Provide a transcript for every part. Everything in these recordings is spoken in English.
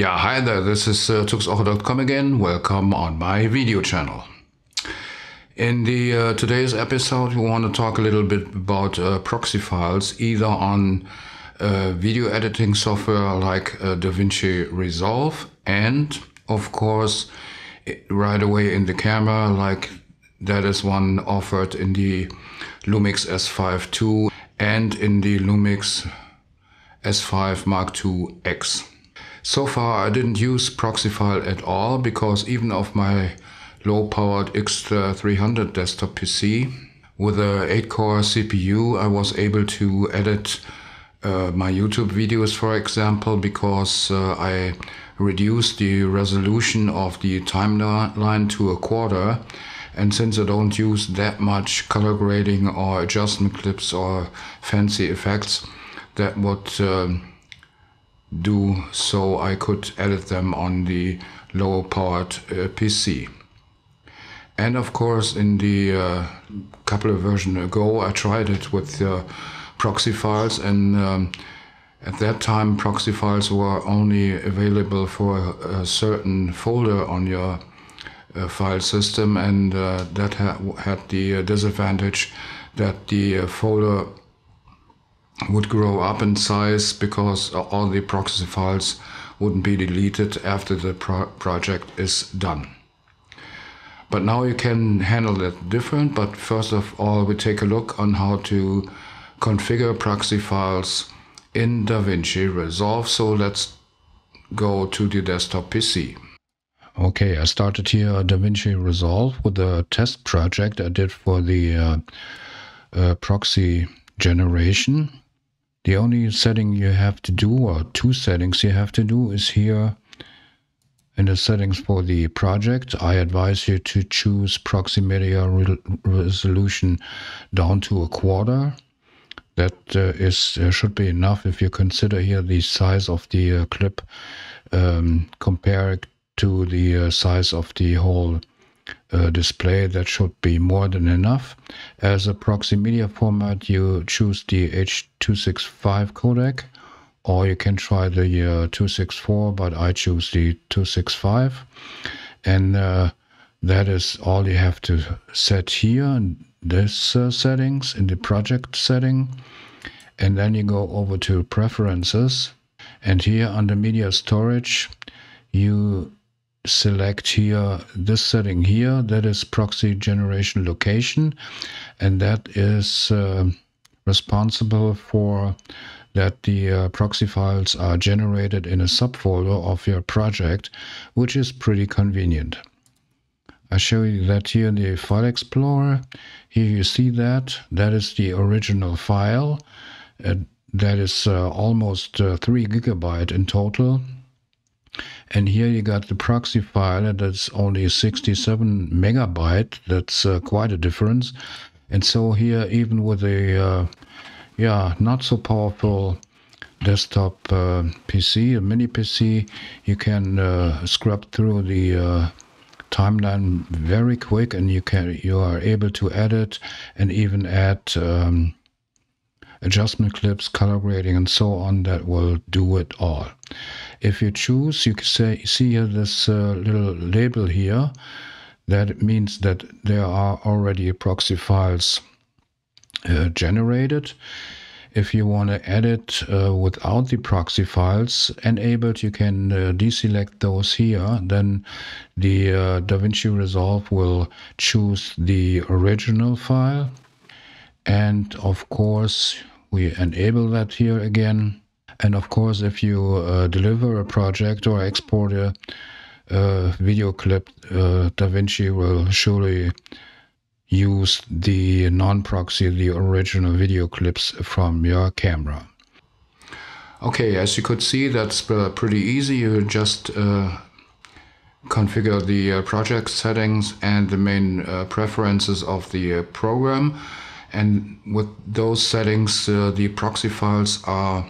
Yeah, hi there, this is tuxocher.com again. Welcome on my video channel. In the today's episode, we want to talk a little bit about proxy files, either on video editing software like Vinci Resolve, and of course right away in the camera, like that is one offered in the Lumix S5 II and in the Lumix S5 Mark II X. So far I didn't use proxy file at all, because even of my low-powered X300 desktop PC with a 8-core CPU, I was able to edit my YouTube videos, for example, because I reduced the resolution of the timeline to a quarter. And since I don't use that much color grading or adjustment clips or fancy effects, that would do so I could edit them on the lower powered PC. And of course, in the couple of versions ago, I tried it with proxy files, and at that time proxy files were only available for a certain folder on your file system, and that had the disadvantage that the folder would grow up in size, because all the proxy files wouldn't be deleted after the project is done. But now you can handle that different. But first of all, we take a look on how to configure proxy files in DaVinci Resolve. So let's go to the desktop PC. Okay, I started here DaVinci Resolve with a test project I did for the proxy generation. The only setting you have to do, or two settings you have to do, is here in the settings for the project. I advise you to choose proxy media resolution down to a quarter. That should be enough if you consider here the size of the clip compared to the size of the whole display. That should be more than enough. As a proxy media format, you choose the H.265 codec, or you can try the 264, but I choose the 265. And that is all you have to set here in this settings, in the project setting. And then you go over to preferences, and here under media storage you select here this setting here, that is proxy generation location, and that is responsible for that the proxy files are generated in a subfolder of your project, which is pretty convenient. I show you that here in the File Explorer. Here you see that is the original file. That is almost 3 GB in total. And here you got the proxy file, and that's only 67 MB. That's quite a difference. And so here, even with a not so powerful desktop PC, a mini PC, you can scrub through the timeline very quick, and you are able to edit and even add adjustment clips, color grading, and so on. That will do it all. If you choose, you can see here this little label here. That means that there are already proxy files generated. If you want to edit without the proxy files enabled, you can deselect those here. Then the DaVinci Resolve will choose the original file. And of course, we enable that here again. And of course, if you deliver a project or export a video clip, DaVinci will surely use the non-proxy, the original video clips from your camera. Okay, as you could see, that's pretty easy. You just configure the project settings and the main preferences of the program. And with those settings, the proxy files are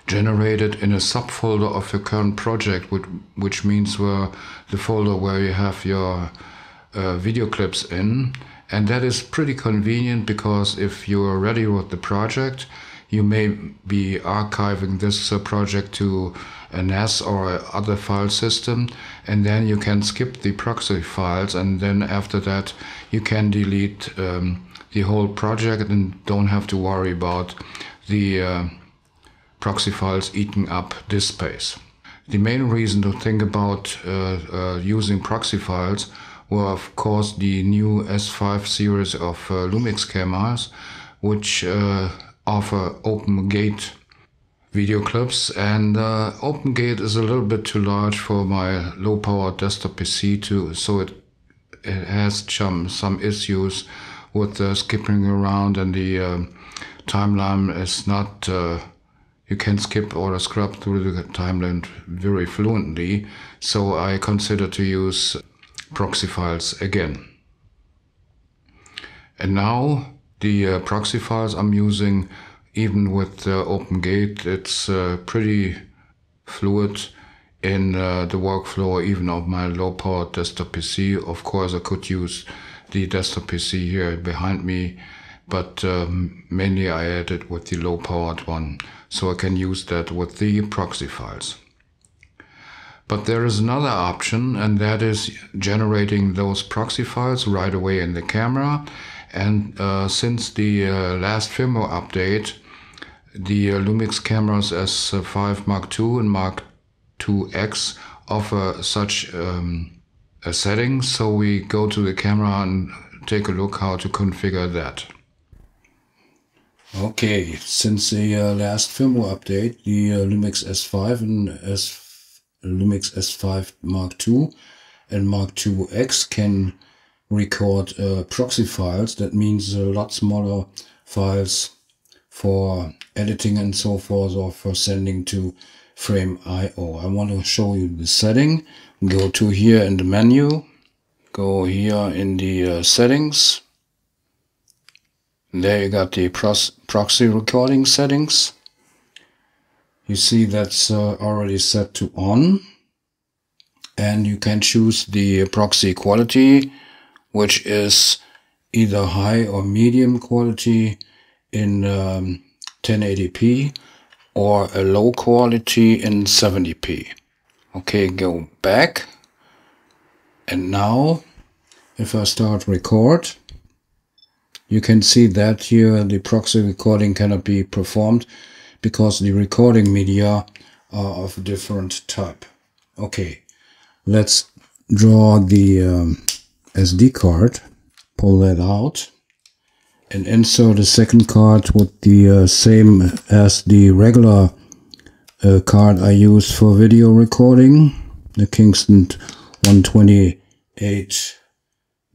generated in a subfolder of your current project, which means the folder where you have your video clips in. And that is pretty convenient, because if you are ready with the project, you may be archiving this project to a NAS or other file system, and then you can skip the proxy files, and then after that you can delete the whole project and don't have to worry about the proxy files eating up disk space. The main reason to think about using proxy files were of course the new S5 series of Lumix cameras, which offer open gate video clips, and open gate is a little bit too large for my low power desktop PC so it has some issues with skipping around, and the timeline is not you can skip or scrub through the timeline very fluently, so I consider to use proxy files again. And now the proxy files I'm using, even with OpenGate, it's pretty fluid in the workflow even of my low power desktop PC. Of course I could use the desktop PC here behind me, but mainly I added with the low powered one, so I can use that with the proxy files. But there is another option, and that is generating those proxy files right away in the camera. And since the last firmware update, the Lumix cameras S5 Mark II and Mark IIX offer such a setting, so we go to the camera and take a look how to configure that. Okay, since the last firmware update, the Lumix S5 and Lumix S5 Mark II and Mark IIX can record proxy files. That means a lot smaller files for editing and so forth, or for sending to Frame.io. I want to show you the setting. Go to here in the menu, go here in the settings. There you got the proxy recording settings. You see that's already set to on, and you can choose the proxy quality, which is either high or medium quality in 1080p, or a low quality in 70p. Okay, go back, and now if I start record, you can see that here the proxy recording cannot be performed because the recording media are of a different type. Okay, let's draw the SD card, pull that out, and insert a second card with the same as the regular card I use for video recording, the Kingston 128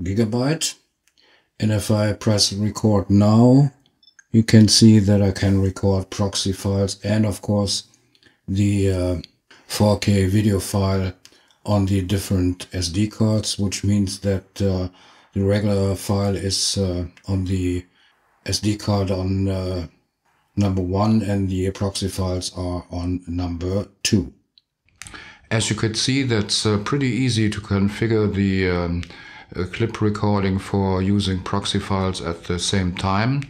gigabyte. And if I press record now, you can see that I can record proxy files and of course the 4K video file on the different SD cards, which means that the regular file is on the SD card on number 1 and the proxy files are on number 2. As you could see, that's pretty easy to configure the clip recording for using proxy files at the same time.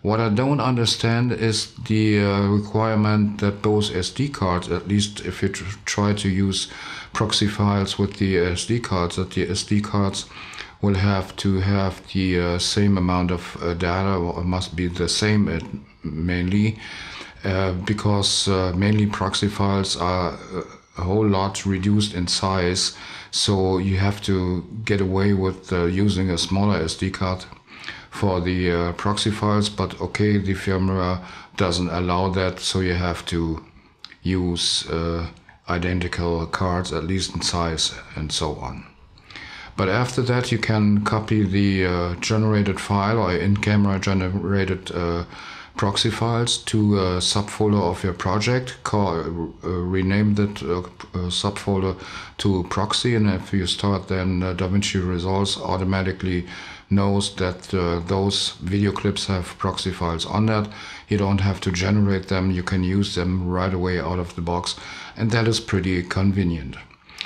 What I don't understand is the requirement that both SD cards, at least if you try to use proxy files with the SD cards, that the SD cards will have to have the same amount of data, or must be the same mainly, because mainly proxy files are a whole lot reduced in size, so you have to get away with using a smaller SD card for the proxy files. But okay, the firmware doesn't allow that, so you have to use identical cards, at least in size and so on. But after that you can copy the generated file or in-camera generated proxy files to a subfolder of your project. Rename that subfolder to proxy, and if you start, then DaVinci Resolve automatically knows that those video clips have proxy files on that. You don't have to generate them, you can use them right away out of the box, and that is pretty convenient.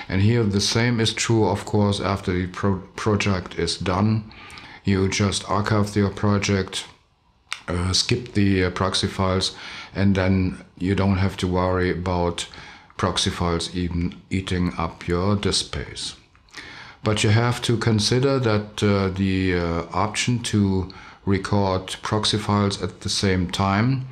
And here the same is true, of course, after the project is done. You just archive your project, skip the proxy files, and then you don't have to worry about proxy files even eating up your disk space. But you have to consider that the option to record proxy files at the same time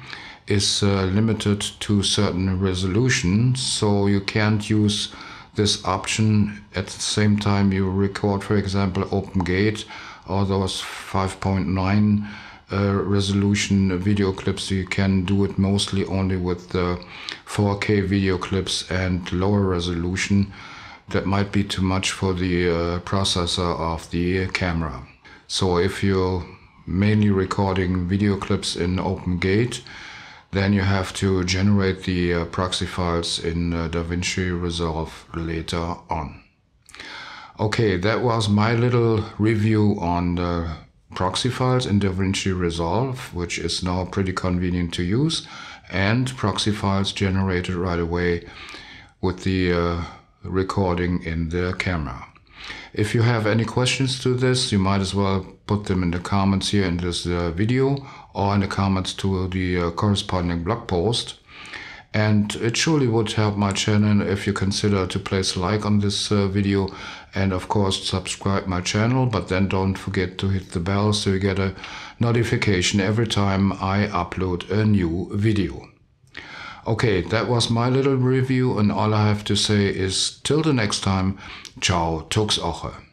is limited to certain resolution, so you can't use this option at the same time you record, for example, OpenGate or those 5.9 resolution video clips. You can do it mostly only with the 4K video clips and lower resolution. That might be too much for the processor of the camera. So if you're mainly recording video clips in OpenGate, then you have to generate the proxy files in DaVinci Resolve later on. Okay, that was my little review on the proxy files in DaVinci Resolve, which is now pretty convenient to use, and proxy files generated right away with the recording in the camera. If you have any questions to this, you might as well put them in the comments here in this video or in the comments to the corresponding blog post. And it surely would help my channel if you consider to place a like on this video and of course subscribe my channel, but then don't forget to hit the bell so you get a notification every time I upload a new video. Okay, that was my little review, and all I have to say is till the next time, ciao, Tux Oche.